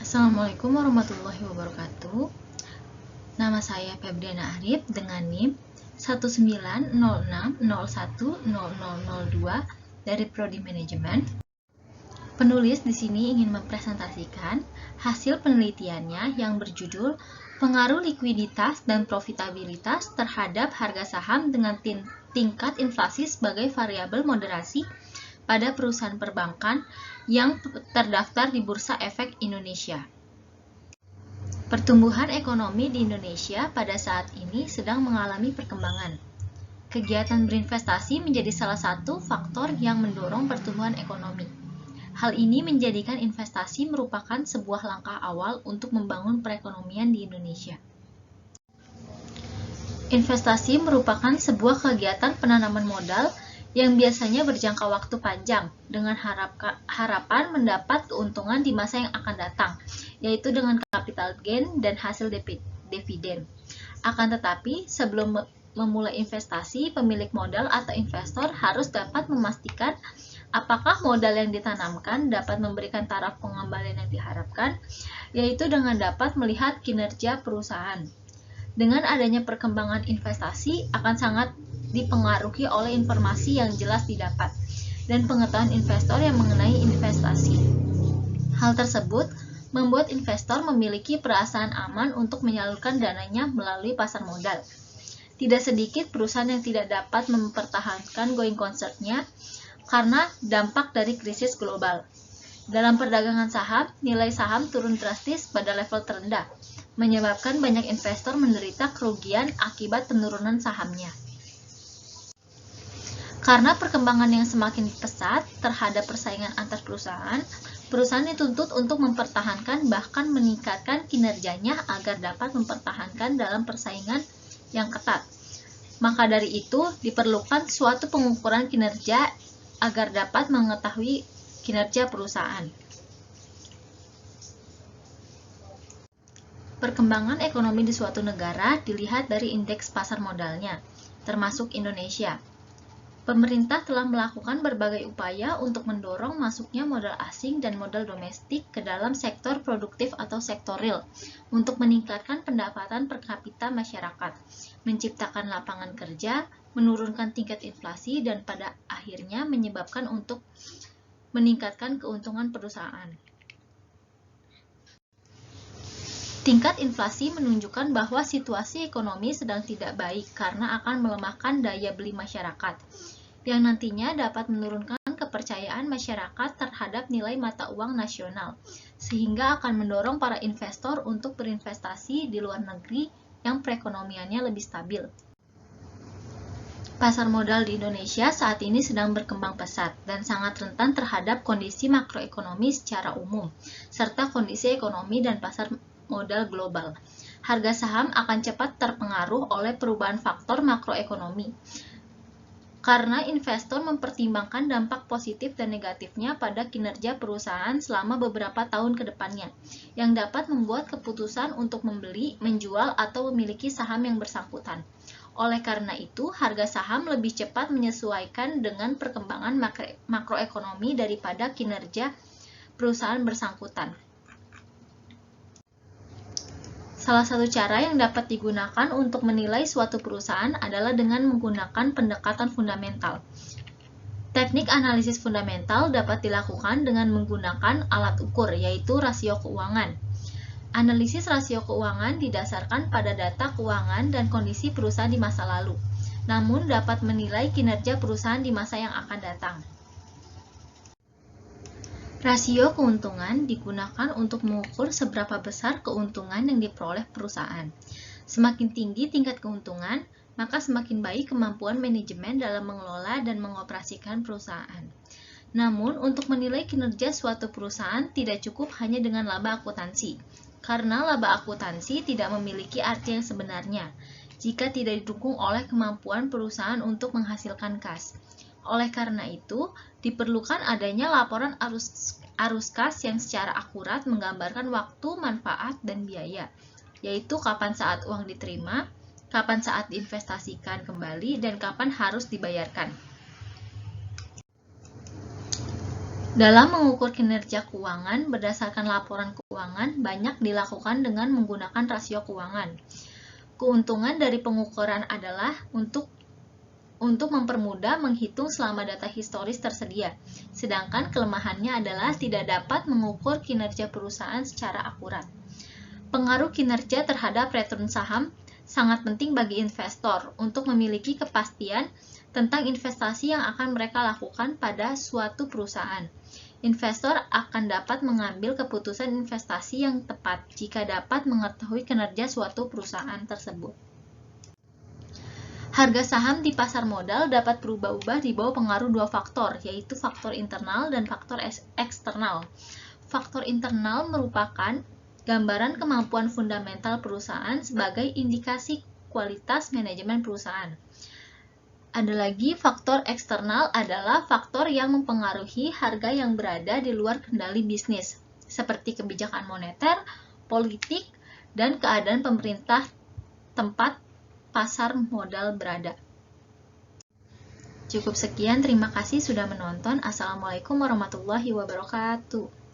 Assalamualaikum warahmatullahi wabarakatuh. Nama saya Febriana Arif dengan NIM 19060100002 dari Prodi Manajemen. Penulis di sini ingin mempresentasikan hasil penelitiannya yang berjudul Pengaruh Likuiditas dan Profitabilitas terhadap harga saham dengan tingkat inflasi sebagai variabel moderasi pada perusahaan perbankan yang terdaftar di Bursa Efek Indonesia. Pertumbuhan ekonomi di Indonesia pada saat ini sedang mengalami perkembangan. Kegiatan berinvestasi menjadi salah satu faktor yang mendorong pertumbuhan ekonomi. Hal ini menjadikan investasi merupakan sebuah langkah awal untuk membangun perekonomian di Indonesia. Investasi merupakan sebuah kegiatan penanaman modal yang biasanya berjangka waktu panjang dengan harapan mendapat keuntungan di masa yang akan datang, yaitu dengan capital gain dan hasil dividen. Akan tetapi, sebelum memulai investasi, pemilik modal atau investor harus dapat memastikan apakah modal yang ditanamkan dapat memberikan taraf pengembalian yang diharapkan, yaitu dengan dapat melihat kinerja perusahaan. Dengan adanya perkembangan investasi akan sangat dipengaruhi oleh informasi yang jelas didapat dan pengetahuan investor yang mengenai investasi. Hal tersebut membuat investor memiliki perasaan aman untuk menyalurkan dananya melalui pasar modal. Tidak sedikit perusahaan yang tidak dapat mempertahankan going concern-nya karena dampak dari krisis global. Dalam perdagangan saham, nilai saham turun drastis pada level terendah, menyebabkan banyak investor menderita kerugian akibat penurunan sahamnya. Karena perkembangan yang semakin pesat terhadap persaingan antar perusahaan, perusahaan dituntut untuk mempertahankan bahkan meningkatkan kinerjanya agar dapat mempertahankan dalam persaingan yang ketat. Maka dari itu, diperlukan suatu pengukuran kinerja agar dapat mengetahui kinerja perusahaan. Perkembangan ekonomi di suatu negara dilihat dari indeks pasar modalnya, termasuk Indonesia. Pemerintah telah melakukan berbagai upaya untuk mendorong masuknya modal asing dan modal domestik ke dalam sektor produktif atau sektor real untuk meningkatkan pendapatan per kapita masyarakat, menciptakan lapangan kerja, menurunkan tingkat inflasi, dan pada akhirnya menyebabkan untuk meningkatkan keuntungan perusahaan. Tingkat inflasi menunjukkan bahwa situasi ekonomi sedang tidak baik karena akan melemahkan daya beli masyarakat, yang nantinya dapat menurunkan kepercayaan masyarakat terhadap nilai mata uang nasional, sehingga akan mendorong para investor untuk berinvestasi di luar negeri yang perekonomiannya lebih stabil. Pasar modal di Indonesia saat ini sedang berkembang pesat dan sangat rentan terhadap kondisi makroekonomi secara umum, serta kondisi ekonomi dan pasar modal global. Harga saham akan cepat terpengaruh oleh perubahan faktor makroekonomi, karena investor mempertimbangkan dampak positif dan negatifnya pada kinerja perusahaan selama beberapa tahun ke depannya, yang dapat membuat keputusan untuk membeli, menjual, atau memiliki saham yang bersangkutan. Oleh karena itu, harga saham lebih cepat menyesuaikan dengan perkembangan makroekonomi daripada kinerja perusahaan bersangkutan. Salah satu cara yang dapat digunakan untuk menilai suatu perusahaan adalah dengan menggunakan pendekatan fundamental. Teknik analisis fundamental dapat dilakukan dengan menggunakan alat ukur, yaitu rasio keuangan. Analisis rasio keuangan didasarkan pada data keuangan dan kondisi perusahaan di masa lalu, namun dapat menilai kinerja perusahaan di masa yang akan datang. Rasio keuntungan digunakan untuk mengukur seberapa besar keuntungan yang diperoleh perusahaan. Semakin tinggi tingkat keuntungan, maka semakin baik kemampuan manajemen dalam mengelola dan mengoperasikan perusahaan. Namun, untuk menilai kinerja suatu perusahaan tidak cukup hanya dengan laba akuntansi, karena laba akuntansi tidak memiliki arti yang sebenarnya jika tidak didukung oleh kemampuan perusahaan untuk menghasilkan kas. Oleh karena itu, diperlukan adanya laporan arus kas yang secara akurat menggambarkan waktu, manfaat, dan biaya, yaitu kapan saat uang diterima, kapan saat diinvestasikan kembali, dan kapan harus dibayarkan. Dalam mengukur kinerja keuangan berdasarkan laporan keuangan banyak dilakukan dengan menggunakan rasio keuangan. Keuntungan dari pengukuran adalah untuk mempermudah menghitung selama data historis tersedia, sedangkan kelemahannya adalah tidak dapat mengukur kinerja perusahaan secara akurat. Pengaruh kinerja terhadap return saham sangat penting bagi investor untuk memiliki kepastian tentang investasi yang akan mereka lakukan pada suatu perusahaan. Investor akan dapat mengambil keputusan investasi yang tepat jika dapat mengetahui kinerja suatu perusahaan tersebut. Harga saham di pasar modal dapat berubah-ubah di bawah pengaruh dua faktor, yaitu faktor internal dan faktor eksternal. Faktor internal merupakan gambaran kemampuan fundamental perusahaan sebagai indikasi kualitas manajemen perusahaan. Ada lagi faktor eksternal adalah faktor yang mempengaruhi harga yang berada di luar kendali bisnis, seperti kebijakan moneter, politik, dan keadaan pemerintah tempat pasar modal berada. Cukup sekian, terima kasih sudah menonton. Assalamualaikum warahmatullahi wabarakatuh.